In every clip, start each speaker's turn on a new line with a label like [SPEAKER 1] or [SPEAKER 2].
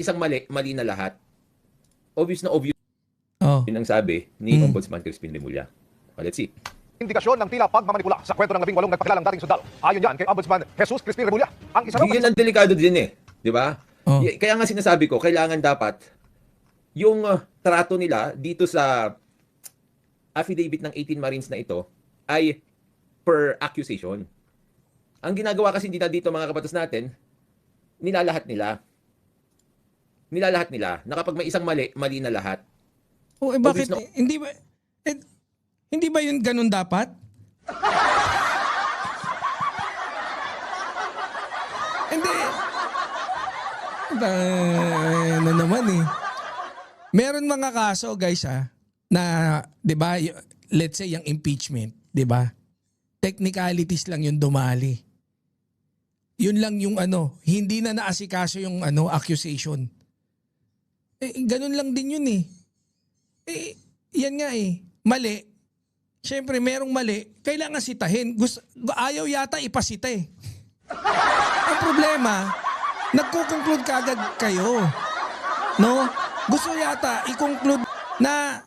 [SPEAKER 1] isang mali, mali na lahat. Obvious na obvious.
[SPEAKER 2] Oh.
[SPEAKER 1] Yun ang sabi ni Ombudsman Crispin Remulla. Let's see.
[SPEAKER 3] Indikasyon ng tila pagmamanipula sa kwento ng 18 nagpakilalang dating sundalo. Ayon yan kay Ombudsman Jesus Crispin Remulla. Ang isa
[SPEAKER 1] Yun ang delikado din eh. Di ba?
[SPEAKER 2] Oh.
[SPEAKER 1] Kaya nga sinasabi ko, kailangan dapat yung trato nila dito sa affidavit ng 18 Marines na ito ay per accusation. Ang ginagawa kasi nila dito mga kabatas natin, nilalahat nila. Nilalahat nila na kapag may isang mali, mali na lahat.
[SPEAKER 2] Oh, bakit?
[SPEAKER 1] Obvious
[SPEAKER 2] Hindi ba yun ganun dapat? Hindi. Ano naman eh. Meron mga kaso guys na 'di ba, let's say yung impeachment, 'di ba? Technicalities lang yung dumali. Yun lang yung hindi na naasikaso yung accusation. Ganun lang din yun eh. Yan nga eh. Mali. Siyempre, merong mali. Kailangan sitahin. Ayaw yata ipasita eh. Ang problema, nagko-conclude kaagad kayo. No? Gusto yata i-conclude na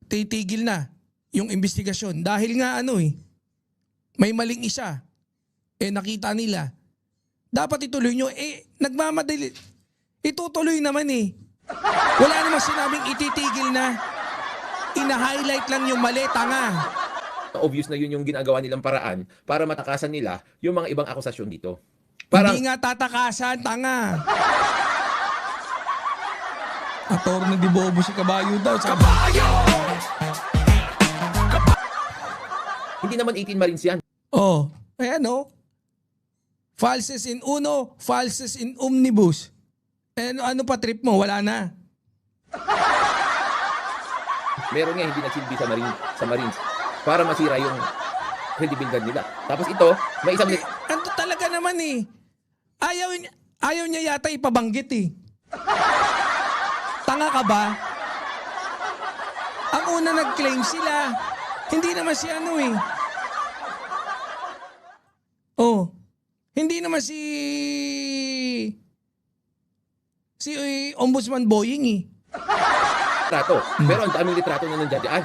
[SPEAKER 2] titigil na yung investigasyon. Dahil nga may maling isa. Nakita nila. Dapat ituloy nyo. Nagmamadali. Itutuloy naman eh. Wala namang sinabing ititigil na. Ina-highlight lang yung mali, tanga.
[SPEAKER 1] Obvious na yun yung ginagawa nilang paraan para matakasan nila yung mga ibang akusasyon dito. Parang,
[SPEAKER 2] Hindi nga tatakasan, tanga. Attorney de Bobo si Kabayo daw. Kabayo!
[SPEAKER 1] hindi naman 18 Marines yan.
[SPEAKER 2] Ayan Falses in uno, falses in omnibus. Ano pa trip mo? Wala na.
[SPEAKER 1] Meron nga hindi nagsilbi sa Marines para masira yung credibility nila. Tapos ito, may isang...
[SPEAKER 2] Ano talaga naman eh. Ayaw niya yata ipabanggit eh. Tanga ka ba? Ang una nag-claim sila. Hindi naman si hindi naman si Ombudsman Boying eh.
[SPEAKER 1] litrato. Pero ang daming litrato na nandiyan.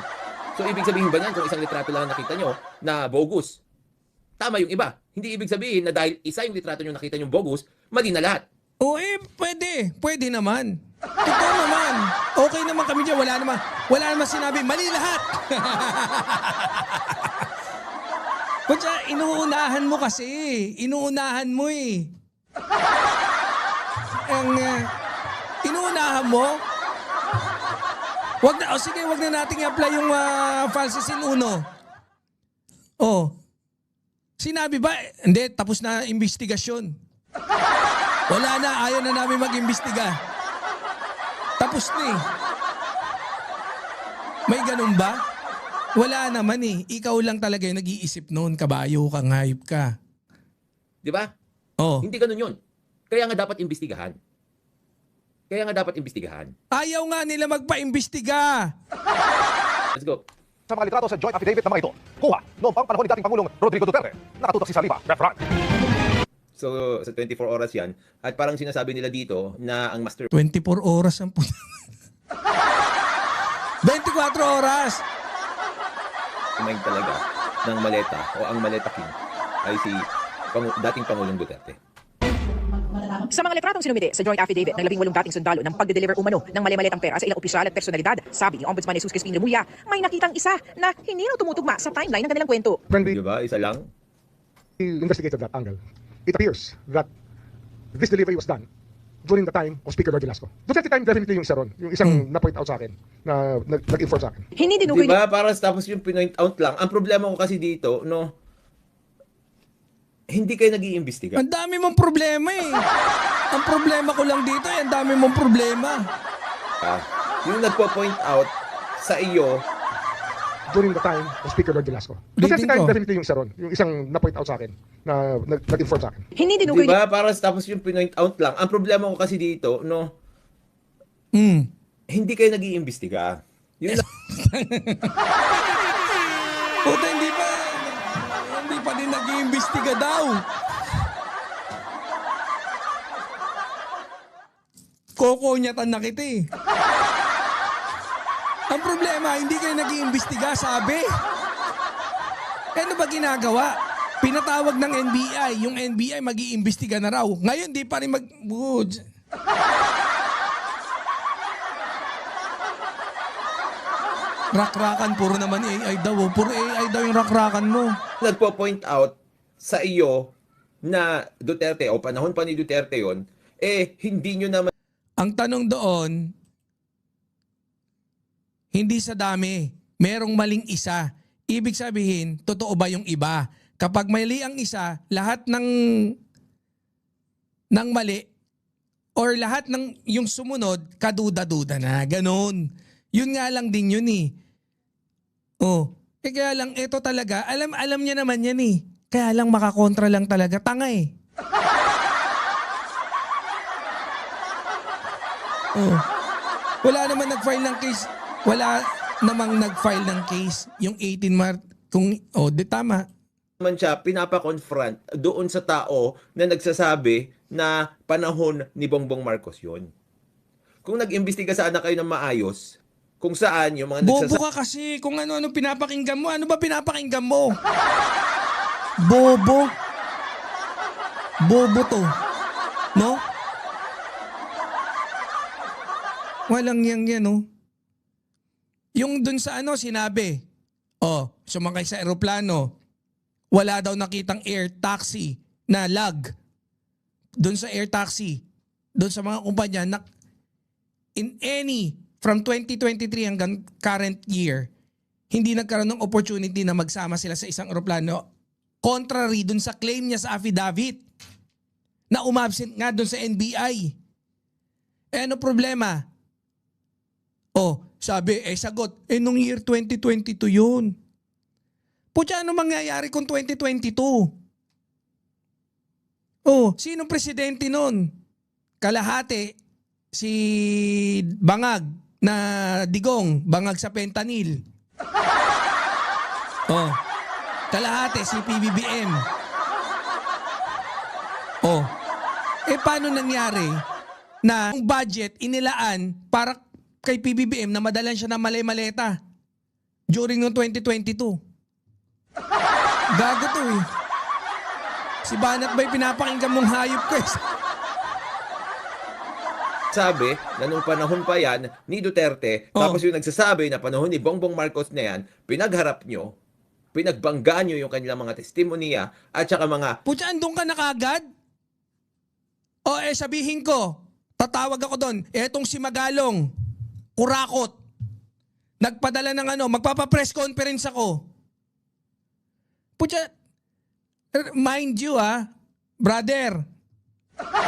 [SPEAKER 1] So, ibig sabihin ba niyan kung isang litrato lang nakita nyo na bogus? Tama yung iba. Hindi ibig sabihin na dahil isa yung litrato nyo nakita nyo bogus, mali na lahat.
[SPEAKER 2] Pwede. Pwede naman. Totoo naman. Okay naman kami dyan. Wala naman sinabi, mali lahat. Kutsa, inuunahan mo kasi. Inuunahan mo eh. Inuunahan mo? Wag na nating i-apply yung falses in uno. Sinabi ba? Hindi, tapos na investigasyon. Wala na, ayaw na namin mag-imbestiga. Tapos na eh. May ganun ba? Wala naman eh. Ikaw lang talaga yung nag-iisip noon. Kabayo ka, hayop ka.
[SPEAKER 1] Di ba?
[SPEAKER 2] Oh.
[SPEAKER 1] Hindi ganun yun. Kaya nga dapat imbestigahan.
[SPEAKER 2] Ayaw nga nila magpa-imbestiga.
[SPEAKER 1] Let's go.
[SPEAKER 3] Sa mga litrato sa joint affidavit na mga ito, kuha noong panahon ni dating Pangulong Rodrigo Duterte. Nakatutok si Saliba, Refran.
[SPEAKER 1] So, sa 24 oras yan. At parang sinasabi nila dito na ang master
[SPEAKER 2] 24 oras ang 24 oras.
[SPEAKER 1] mind talaga ng maleta o ang maleta king ay si dating Pangulong Duterte.
[SPEAKER 4] Sa mga litratong sinumite sa joint affidavit ng 18 dating sundalo ng pagde-deliver umano ng mali-malitang pera sa ilang opisyal at personalidad, sabi ni Ombudsman Jesus Crispin Remulla, may nakitang isa na hindi raw tumutugma sa timeline ng kanilang kwento.
[SPEAKER 3] When we
[SPEAKER 1] Di ba? Isa lang.
[SPEAKER 3] investigated that angle, it appears that this delivery was done during the time of Speaker Lord Velasco. Duterte time definitely yung isa ron. Yung isang na-point out sa akin, na nag-inform sa akin.
[SPEAKER 4] Hindi
[SPEAKER 1] Di
[SPEAKER 4] dinukoy ni
[SPEAKER 1] ba? Para tapos yung pinoint out lang. Ang problema ko kasi dito, hindi kayo nag-iimbestiga.
[SPEAKER 2] Ang dami mong problema eh. Ang problema ko lang dito ang dami mong problema.
[SPEAKER 1] Yung nagpo-point out sa iyo,
[SPEAKER 3] During the time of Speaker Lord Velasco. Duterte
[SPEAKER 2] Reading
[SPEAKER 3] time
[SPEAKER 2] ko.
[SPEAKER 3] definitely yung isa ron. Yung isang na-point out sa akin, na nag-inform sa akin.
[SPEAKER 4] hindi
[SPEAKER 1] di
[SPEAKER 4] dinukoy ni
[SPEAKER 1] ba? Para tapos yung pinoint out lang. Ang problema ko kasi dito, hindi kayo nag-iimbestiga. Yun lang.
[SPEAKER 2] Puta, hindi pa din nag-iimbestiga daw. kokonyatan na kita eh. Ang problema, hindi kayo nag-iimbestiga, sabi. Ano ba ginagawa? Pinatawag ng NBI. Yung NBI mag-iimbestiga na raw. Ngayon, di pa rin Rakrakan, puro naman AI daw. Puro AI daw yung rakrakan mo.
[SPEAKER 1] Nagpo-point out sa iyo na Duterte o panahon pa ni Duterte yon, hindi nyo naman
[SPEAKER 2] Ang tanong doon, hindi sa dami, merong maling isa. Ibig sabihin, totoo ba yung iba? Kapag mali ang isa, lahat ng mali or lahat ng yung sumunod, kaduda-duda na. Ganon. Yun nga lang din yun eh. Oh, kaya lang ito talaga, alam niya naman yan eh. Kaya lang makakontra lang talaga. Tanga eh. Oh. Wala naman nag-file ng case. Wala namang nag-file ng case yung 18 March. Kung, di tama.
[SPEAKER 1] siya pinapa-confront doon sa tao na nagsasabi na panahon ni Bongbong Marcos yon. Kung nag-imbestiga sana kayo ng maayos, kung saan yung mga
[SPEAKER 2] Bobo ka kasi kung ano-ano pinapakinggan mo. Ano ba pinapakinggan mo? Bobo. Bobo to. No? Walang yan, no? Yung dun sa sinabi, sumakay sa eroplano, wala daw nakitang air taxi na lag. Dun sa air taxi, dun sa mga kumpanya, from 2023 hanggang current year, hindi nagkaroon ng opportunity na magsama sila sa isang eroplano. Contrary dun sa claim niya sa affidavit na umabsent nga dun sa NBI. Ano problema? Sabi, sagot, nung year 2022 yun. Putya, ano mangyayari kung 2022? Sino presidente nun? Kalahati, si Bangag na Digong, Bangag sa Fentanyl. Kalahati, si PBBM. Paano nangyari na ang budget inilaan para kay PBBM na madalan siya ng maleta during noong 2022? Gago to eh. Si Banat ba'y pinapakinggan mong hayop ko eh?
[SPEAKER 1] sabi na nung panahon pa yan ni Duterte, tapos yung nagsasabi na panahon ni Bongbong Marcos na yan, pinagharap nyo, pinagbanggaan nyo yung kanilang mga testimonya at saka mga...
[SPEAKER 2] Putya, andun ka na kagad? Sabihin ko, tatawag ako doon, etong si Magalong, kurakot, nagpadala ng magpapa-press conference ako. Putya, mind you brother,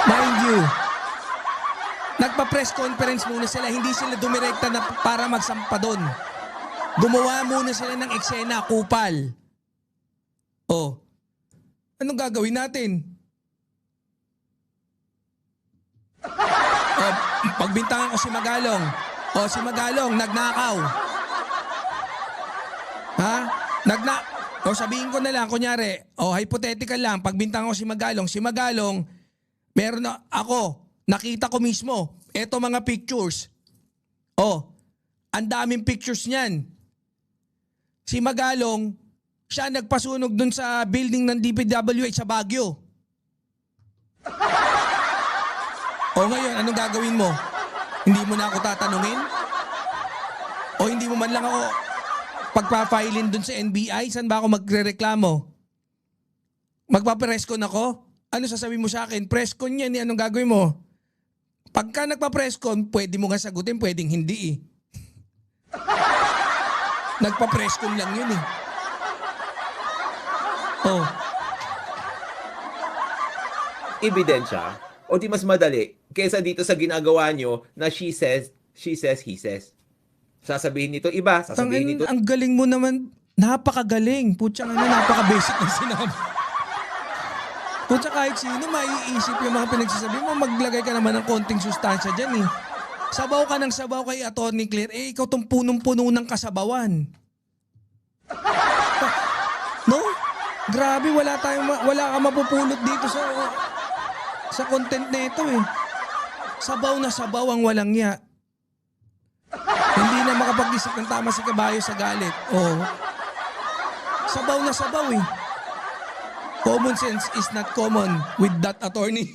[SPEAKER 2] mind you, nagpa-press conference muna sila, hindi sila dumirekta na para magsampa doon. Gumawa muna sila ng eksena, kupal. Anong gagawin natin? Pagbintangan ko si Magalong. Si Magalong, nagnakaw. Sabihin ko na lang, kunyari, hypothetical lang, pagbintangan ko si Magalong, meron na ako, nakita ko mismo, eto mga pictures. Ang daming pictures niyan. Si Magalong, siya nagpasunog dun sa building ng DPWH sa Baguio. Ngayon, anong gagawin mo? Hindi mo na ako tatanungin? O hindi mo man lang ako pagpa-filin dun sa NBI? Saan ba ako magre-reklamo? Magpa-presscon ako? Ano sasabihin mo sa akin? Presscon yan, anong gagawin mo? Pagka nagpa-presscon, pwede mo nga sagutin, pwedeng hindi eh. Nagpa-presscon lang yun eh.
[SPEAKER 1] ebidensya o di mas madali kaysa dito sa ginagawa nyo na she says, he says. Sasabihin nito iba, sasabihin nito...
[SPEAKER 2] Ang galing mo naman, napakagaling. Putsang napaka-basic na sinabi. Putsa kahit sino maiisip yung mga pinagsasabi mo, maglagay ka naman ng konting sustansya dyan eh. Sabaw ka ng sabaw kay Atty. Claire, ikaw tong punong-puno ng kasabawan. No? Grabe, wala ka mapupulot dito sa content na ito eh. Sabaw na sabaw ang walang niya. Hindi na makapag-isip ng tama si Caballo sa galit. Oh. Sabaw na sabaw eh. Common sense is not common with that attorney.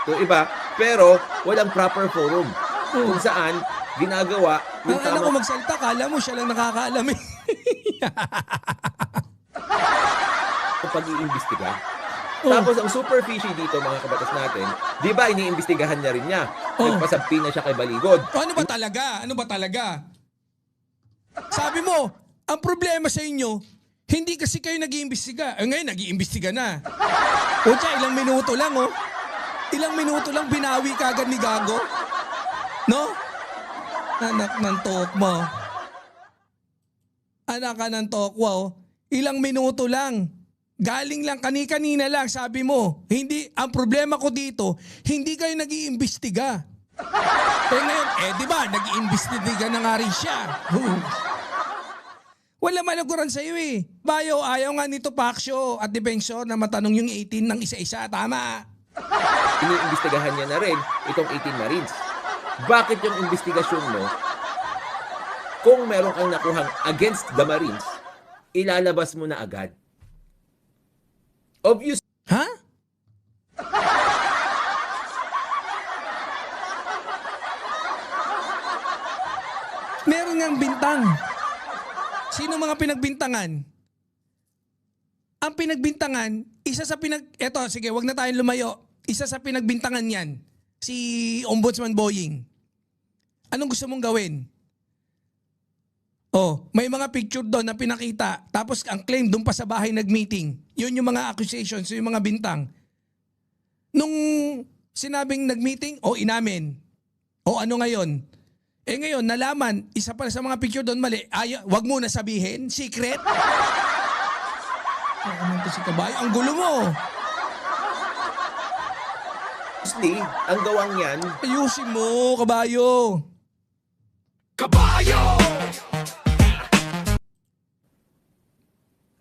[SPEAKER 1] So iba, pero walang proper forum kung saan ginagawa yung
[SPEAKER 2] Ang alam ko
[SPEAKER 1] tama.
[SPEAKER 2] magsalita, kala mo siya lang nakakaalam eh.
[SPEAKER 1] Pag-iimbestiga.
[SPEAKER 2] Oh.
[SPEAKER 1] Tapos ang super fishy dito mga kabatas natin, di ba iniimbestigahan niya rin niya?
[SPEAKER 2] Oh.
[SPEAKER 1] Nagpasabpi na siya kay Baligod.
[SPEAKER 2] O, ano ba talaga? Ano ba talaga? Sabi mo, ang problema sa inyo, hindi kasi kayo nag-iimbestiga. Ngayon, nag-iimbestiga na. O siya, ilang minuto lang, oh. Ilang minuto lang, binawi ka agad ni Gago. No? Anak ng tokwa, oh. Anak ka ng tokwa, oh. Ilang minuto lang. Galing lang, kani-kanina lang, sabi mo. Hindi, ang problema ko dito, hindi kayo nag-iimbestiga. Ngayon, di ba, nag-iimbestiga na nga rin siya. Wala malaguran sa'yo eh. Bayo, ayaw nga nito Paksyo at Depensyo na matanong yung 18 ng isa-isa. Tama.
[SPEAKER 1] Iniimbestigahan niya na rin itong 18 Marines. Bakit yung investigasyon mo, kung meron kang nakuhang against the Marines, ilalabas mo na agad? Obvious.
[SPEAKER 2] Ha? Meron ngang bintang. Sino mga pinagbintangan? Ang pinagbintangan, isa sa eto, sige, wag na tayong lumayo. Isa sa pinagbintangan yan, si Ombudsman Boying. Anong gusto mong gawin? Oh, may mga picture doon na pinakita. Tapos ang claim doon pa sa bahay nag-meeting. Yun yung mga accusations, yung mga bintang. Nung sinabing nag-meeting, inamin. O ano ngayon? Ngayon, nalaman, isa pa sa mga picture doon mali. Wag mo na sabihin, secret. Ano to si Caballo? Ang gulo mo.
[SPEAKER 1] Mostly, ang gawang yan,
[SPEAKER 2] Ayusin mo, Caballo.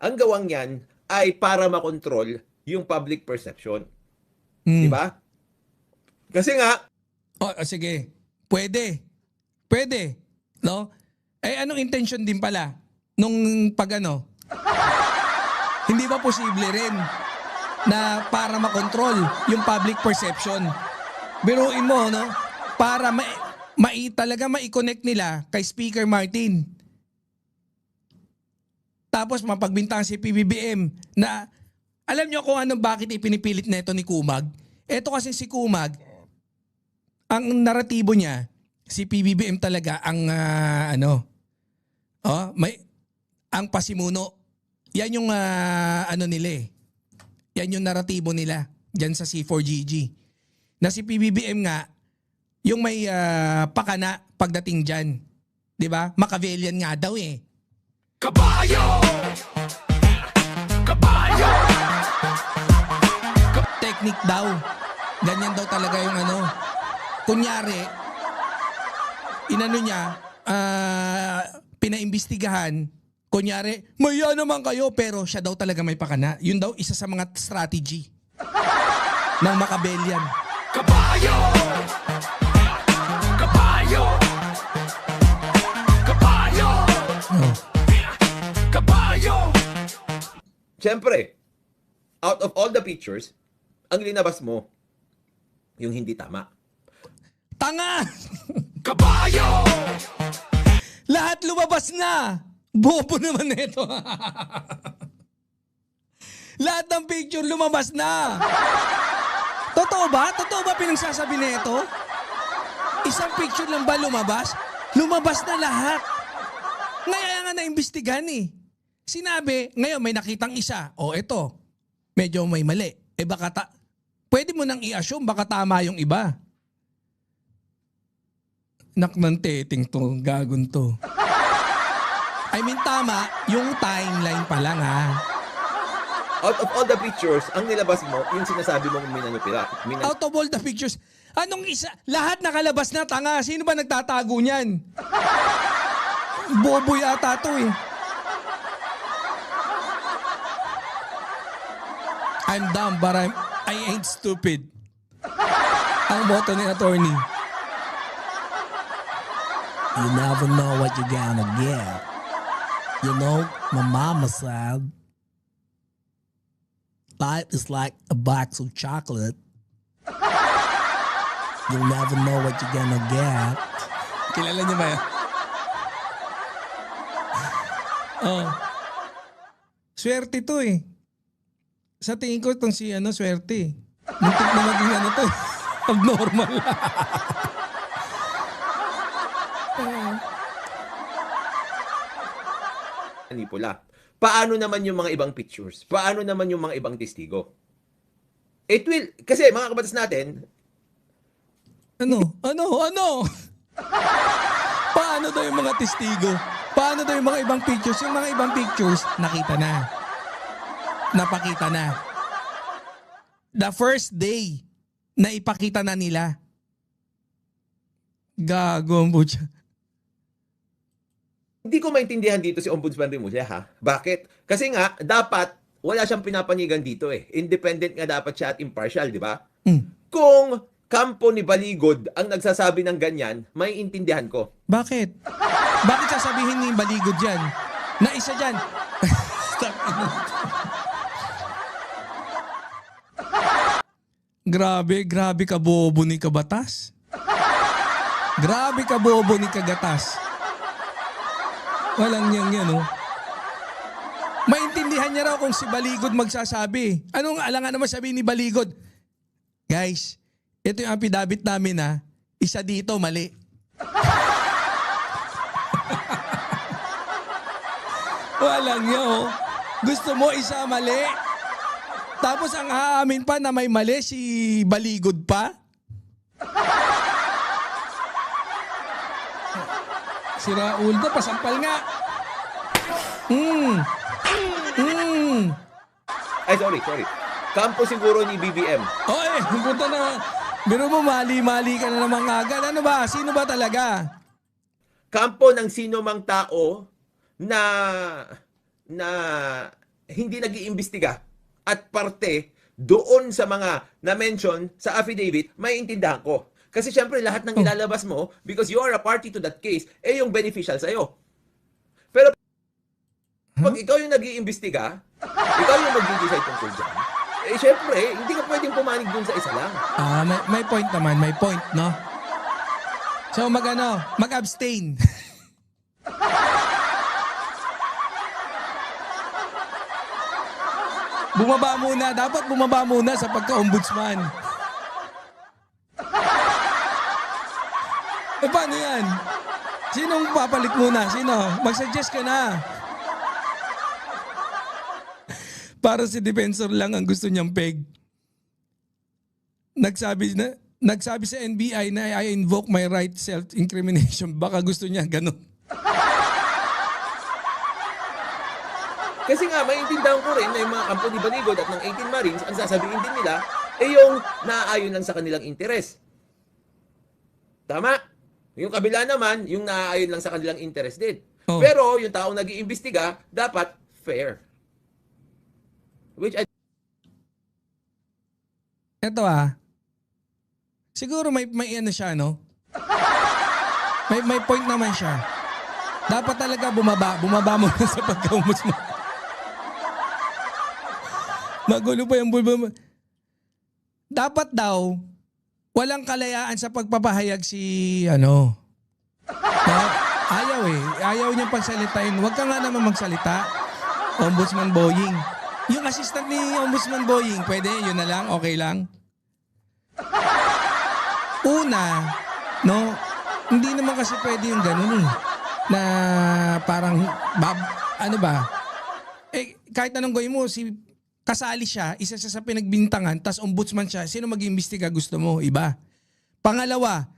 [SPEAKER 1] ang gawang yan ay para makontrol yung public perception.
[SPEAKER 2] Hmm.
[SPEAKER 1] Di ba? Kasi nga,
[SPEAKER 2] Sige. Pwede. Pwede. No? Anong intention din pala nung hindi ba posible rin na para makontrol yung public perception? Biruin mo, no? Para talaga mai-connect nila kay Speaker Martin. Tapos mapagbintang si PBBM na alam nyo kung bakit ipinipilit na ito ni Kumag? Ito kasi si Kumag, ang naratibo niya, si PBBM talaga ang ang pasimuno. Yan yung nila eh. Yan yung naratibo nila diyan sa C4GG. Na si PBBM nga yung may pakana pagdating diyan. 'Di ba? Machiavellian nga daw eh. Kabayo! Kabayo! Technique daw. Ganyan daw talaga yung Kunyari, niya, pinaimbestigahan, kunyari, maya naman kayo, pero siya daw talaga may pakana. Yun daw, isa sa mga strategy ng Machiavellian. Kabayo! Kabayo! Kabayo! Kabayo!
[SPEAKER 1] syempre, out of all the pictures, ang linabas mo, yung hindi tama.
[SPEAKER 2] Tanga! Kabayo! Lahat lumabas na! Bobo naman ito. Lahat ng picture lumabas na. Totoo ba? Totoo ba pinagsasabi nito? Isang picture lang ba lumabas? Lumabas na lahat. Ngayon nga naimbestigahan eh. Sinabi, ngayon may nakitang isa. Eto, medyo may mali. Baka pwede mo nang i-assume baka tama yung iba. Nak ng teting to, gagon to. I mean, tama, yung timeline pa lang ha.
[SPEAKER 1] Out of all the pictures, ang nilabas mo, yung sinasabi mong minanupila.
[SPEAKER 2] Out of all the pictures, anong isa? Lahat nakalabas na, tanga. Sino ba nagtatago niyan? Bobo yata to eh. I'm dumb but I ain't stupid. Ang boto ni attorney. You never know what you're gonna get. You know, my mama said, life is like a box of chocolate. You'll never know what you're gonna get. Kilala niyo ba yan? Oh. Swerte to eh. Sa tingin ko itong si swerte. Muntik na maging to eh. Abnormal.
[SPEAKER 1] Manipula. Paano naman yung mga ibang pictures? Paano naman yung mga ibang testigo? It will, kasi mga kabatas natin,
[SPEAKER 2] Ano? Paano daw yung mga testigo? Paano daw yung mga ibang pictures? Yung mga ibang pictures, nakita na. Napakita na. The first day na ipakita na nila. Gago ang butya.
[SPEAKER 1] hindi ko maintindihan dito si Ombudsman Remulla, ha? Bakit? Kasi nga, dapat, wala siyang pinapanigan dito eh. Independent nga dapat siya at impartial, di ba? Kung kampo ni Baligod ang nagsasabi ng ganyan, may intindihan ko.
[SPEAKER 2] Bakit? Bakit sasabihin ni Baligod yan? Na isa dyan. Grabe ka bobo ni Kabatas. Grabe ka bobo ni Kagatas. Walang yan, oh. Maintindihan niya raw kung si Baligod magsasabi. Anong alangan naman sabihin ni Baligod? Guys, ito yung affidavit namin ha. Isa dito, mali. Walang yan, oh. Gusto mo isa mali? Tapos ang aamin pa na may mali si Baligod pa? Si Raul na, pasampal nga.
[SPEAKER 1] Ay, sorry. Kampo siguro ni BBM.
[SPEAKER 2] Oy, punta na. Biro mo, mali-mali ka na naman agad. Ano ba? Sino ba talaga?
[SPEAKER 1] Kampo ng sino mang tao na hindi nag-iimbestiga at parte doon sa mga na-mention sa affidavit, may intindahan ko. Kasi syempre lahat ng ilalabas mo, because you are a party to that case, yung beneficial sa'yo. Pero pag ikaw yung nag-iimbestiga, ikaw yung mag-decide tungkol dyan, syempre, hindi ka pwedeng pumanig dun sa isa lang.
[SPEAKER 2] May point naman, may point, no? So mag-abstain. Dapat bumaba muna sa pagka-ombudsman. Paano yan? Sinong papalit muna? Sino? Mag-suggest ka na. Para si defensor lang ang gusto niyang peg. Nagsabi sa NBI na I invoke my right self-incrimination. Baka gusto niya ganun.
[SPEAKER 1] Kasi nga, maintindihan ko rin na yung mga kampo ni Baligod at ng 18 Marines, ang sasabihin din nila, yung naaayon lang sa kanilang interes. Tama? Yung kabila naman, yung naaayon lang sa kanilang interest din.
[SPEAKER 2] Oh.
[SPEAKER 1] Pero yung taong nag-iimbestiga, dapat fair. Which I...
[SPEAKER 2] Ito siguro may ano siya, no? May point naman siya. Dapat talaga bumaba mo na sa pagka-ombudsman. Magulo pa yung bulbo. Dapat daw, walang kalayaan sa pagpapahayag si No? Ayaw eh. Ayaw niyang pagsalitain. Huwag ka nga naman magsalita. Ombudsman Boying. Yung assistant ni Ombudsman Boying, pwede? Yun na lang? Okay lang? Una, no? Hindi naman kasi pwede yung ganun eh. Na parang, kahit anong gawin mo, kasali siya, isa siya sa pinagbintangan, tas ombudsman siya, sino mag-iimbestiga gusto mo? Iba. Pangalawa,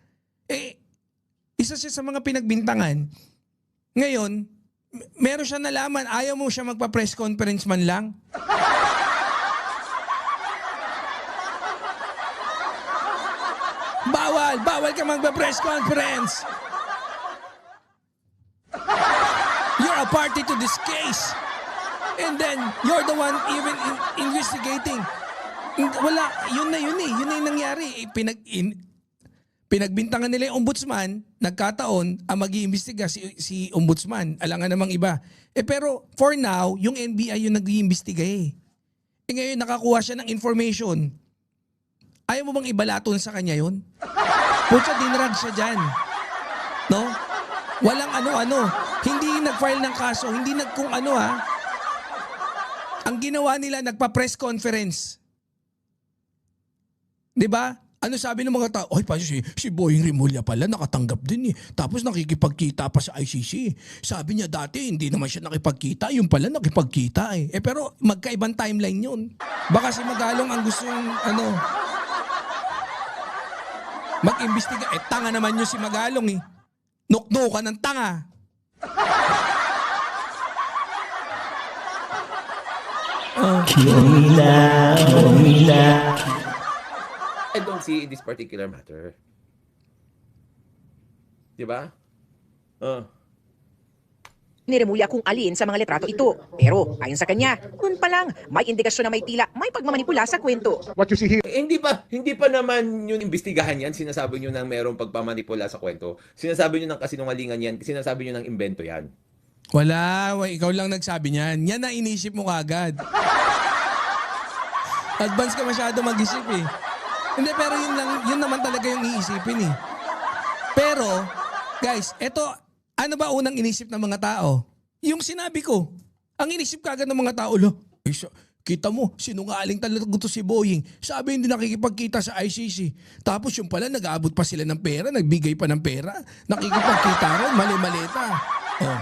[SPEAKER 2] isa siya sa mga pinagbintangan. Ngayon, meron siya nalaman, ayaw mo siya magpa-press conference man lang. Bawal ka magpa-press conference. You're a party to this case. And then, you're the one even investigating. Wala, yun na yun eh. Yun na yung nangyari. Pinagbintangan nila yung ombudsman, nagkataon, ang mag-iimbestiga si ombudsman. Alangan namang iba. Pero for now, yung NBI yung nag-iimbestiga eh. Ngayon nakakuha siya ng information. Ayaw mo bang ibalaton sa kanya yun? Pucha, dinrag siya dyan. No? Walang ano-ano. Hindi nag-file ng kaso. Hindi kung ano ha. Ang ginawa nila, nagpa-press conference. 'Di ba? Ano sabi ng mga tao? Ay, pa si Boying Rimulya pala nakatanggap din eh. Tapos nakikipagkita pa sa ICC. Sabi niya dati hindi naman siya nakipagkita, yung pala nakipagkita eh. Pero magkaibang timeline 'yun. Baka si Magalong ang gusto yung mag-imbestiga. Tanga naman yun si Magalong eh. Nuknukan ng tanga.
[SPEAKER 1] I don't see in this particular matter. Di ba?
[SPEAKER 4] Ni Remulla kung alin sa mga litrato ito. Pero ayon sa kanya, dun pa lang may indikasyon na may tila may pagmamanipula sa kwento.
[SPEAKER 3] What you see here
[SPEAKER 1] Hindi pa naman yun imbestigahan yan. Sinasabi nyo ng merong pagpamanipula sa kwento. Sinasabi nyo ng kasinungalingan yan. Sinasabi nyo ng imbento yan.
[SPEAKER 2] Wala, ikaw lang nagsabi niyan. Yan na inisip mo kagad. Advance ka masyado mag-isip eh. Hindi, pero yun naman talaga yung iisipin eh. Pero, guys, eto, ano ba unang inisip ng mga tao? Yung sinabi ko. Ang inisip kagad ng mga tao, kita mo, sinungaling talaga to si Boying. Sabi hindi nakikipagkita sa ICC. Tapos yung pala, nag-aabot pa sila ng pera, nagbigay pa ng pera. Nakikipagkita ron, mali-maleta. Oh.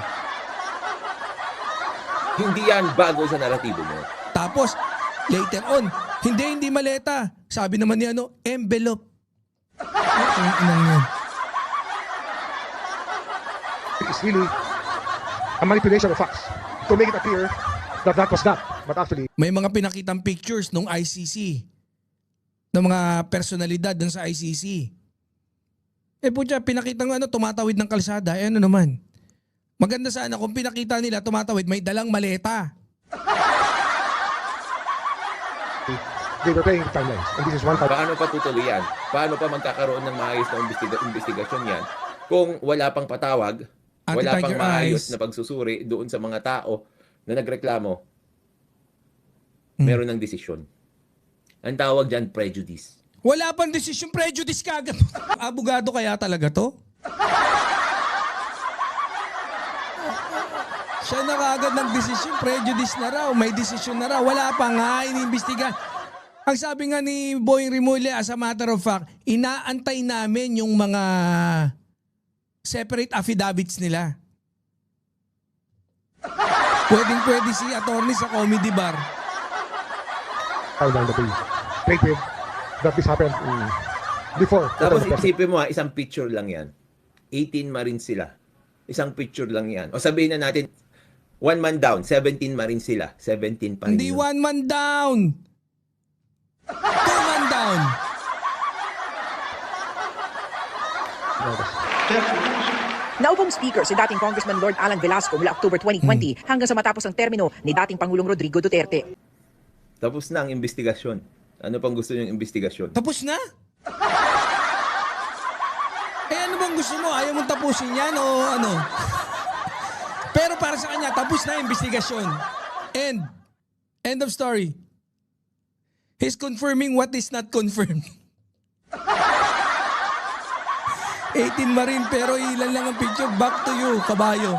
[SPEAKER 1] Hindi yan bago sa naratibo mo.
[SPEAKER 2] Tapos, later on, hindi maleta. Sabi naman niya, envelope.
[SPEAKER 3] is really a manipulation of facts to make it appear that that was that. But actually,
[SPEAKER 2] May mga pinakitang pictures nung ICC. Ng mga personalidad dun sa ICC. Putya, pinakitang tumatawid ng kalsada. Ano naman? Maganda sana kung pinakita nila tumatawid, may dalang maleta.
[SPEAKER 3] they were playing with timelines. And this is one time.
[SPEAKER 1] Paano pa tutuloy yan? Paano pa magkakaroon ng maayos na investigasyon yan kung wala pang patawag,
[SPEAKER 2] Ate
[SPEAKER 1] wala pang
[SPEAKER 2] Tiger
[SPEAKER 1] maayos
[SPEAKER 2] Eyes.
[SPEAKER 1] na pagsusuri doon sa mga tao na nagreklamo, meron ng desisyon. Ang tawag dyan, prejudice.
[SPEAKER 2] Wala pang desisyon, prejudice kagad. Abogado kaya talaga to? Siya na kagad ng desisyon, prejudice na raw, may desisyon na raw. Wala pa nga, iniimbestiga. Ang sabi nga ni Boying Rimulya, as a matter of fact, inaantay namin yung mga separate affidavits nila. Pwedeng-pwede si attorney sa comedy bar.
[SPEAKER 3] Timeline that they played with, that this happened before.
[SPEAKER 1] Tapos isipin mo isang picture lang yan. 18 Marines sila. Isang picture lang yan. O sabihin na natin, 1 man down, 17 Marines sila. 17 pa rin
[SPEAKER 2] Hindi
[SPEAKER 1] yun.
[SPEAKER 2] 1 man down. 2 man down.
[SPEAKER 4] Naupong speaker si dating Congressman Lord Alan Velasco mula October 2020 hanggang sa matapos ang termino ni dating Pangulong Rodrigo Duterte.
[SPEAKER 1] Tapos na ang investigasyon. Ano pang gusto niyong investigasyon?
[SPEAKER 2] Tapos na? Ano bang gusto mo? Ayaw mong tapusin yan o ano? Pero para sa kanya, tapos na ang investigasyon. End of story. He's confirming what is not confirmed. 18 Marine pero ilan lang ang picture. Back to you, kabayo.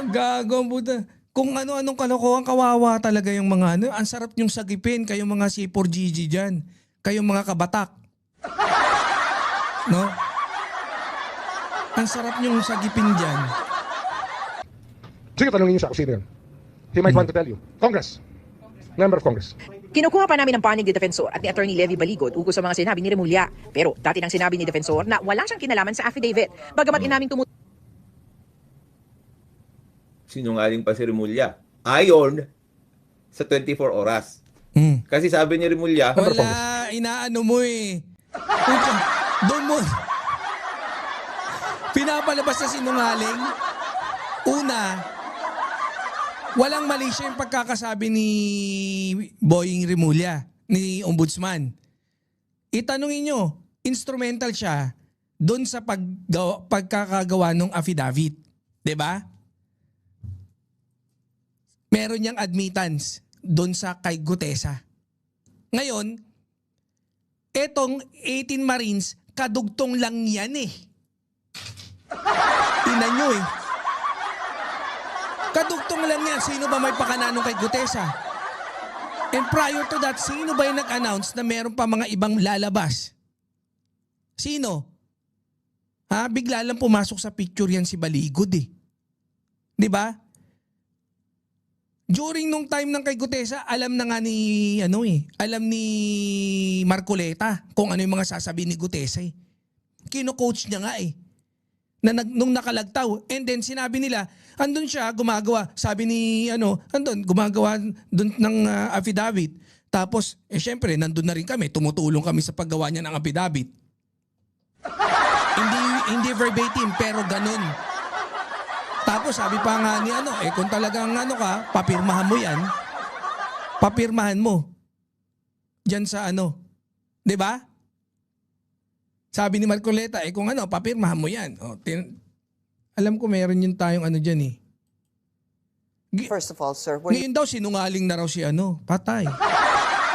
[SPEAKER 2] Gago, puta. Kung ano-anong kalokohan, kawawa talaga yung mga ano. Ang sarap niyong sagipin, kayong mga C4GG dyan. Kayong mga kabatak. No? Ang sarap niyong sagipin dyan.
[SPEAKER 3] Sige, tanongin niyo siya kung sino yun. He might want to tell you. Congress. Member of Congress.
[SPEAKER 4] Kinukuha pa namin ang panig ni Defensor at ni Attorney Levy Baligod ukol sa mga sinabi ni Remulla. Pero dati nang sinabi ni Defensor na wala siyang kinalaman sa affidavit. Bagamat inaming
[SPEAKER 1] Sinungaling pa si Rimulya. Ayon sa 24 oras. Kasi sabi ni Rimulya,
[SPEAKER 2] Wala, inaano mo eh. Pucha, doon mo. Pinapalabas na sinungaling. Una, Walang mali siya yung pagkakasabi ni Boying Rimulya, ni Ombudsman. Itanungin nyo, instrumental siya doon sa pagkakagawa ng affidavit. 'Di ba? Meron niyang admittance doon sa kay Gutesa. Ngayon, etong 18 Marines, kadugtong lang yan eh. Ina nyo eh. Kadugtong lang yan. Sino ba may pakananong kay Gutesa? And prior to that, sino ba yung nag-announce na meron pa mga ibang lalabas? Sino? Ha? Bigla lang pumasok sa picture yan si Baligod eh. Di ba? During nung time ng kay Gutesa, alam na nga ni, alam ni Marcoleta kung ano yung mga sasabihin ni Gutesa eh. Kino-coach niya nga eh. Nung nakalagtaw. And then sinabi nila, andun siya, gumagawa. Sabi ni, andun, gumagawa dun ng affidavit. Tapos, syempre, nandun na rin kami. Tumutulong kami sa paggawa niya ng affidavit. hindi verbatim, pero ganun. Tapos sabi pa nga ni kung talagang ka, papirmahan mo yan. Papirmahan mo. Diyan sa 'di ba? Sabi ni Marcoleta, kung papirmahan mo yan. Alam ko meron yun tayong diyan eh.
[SPEAKER 5] First of all, sir,
[SPEAKER 2] Ngayon daw sinungaling na raw si patay.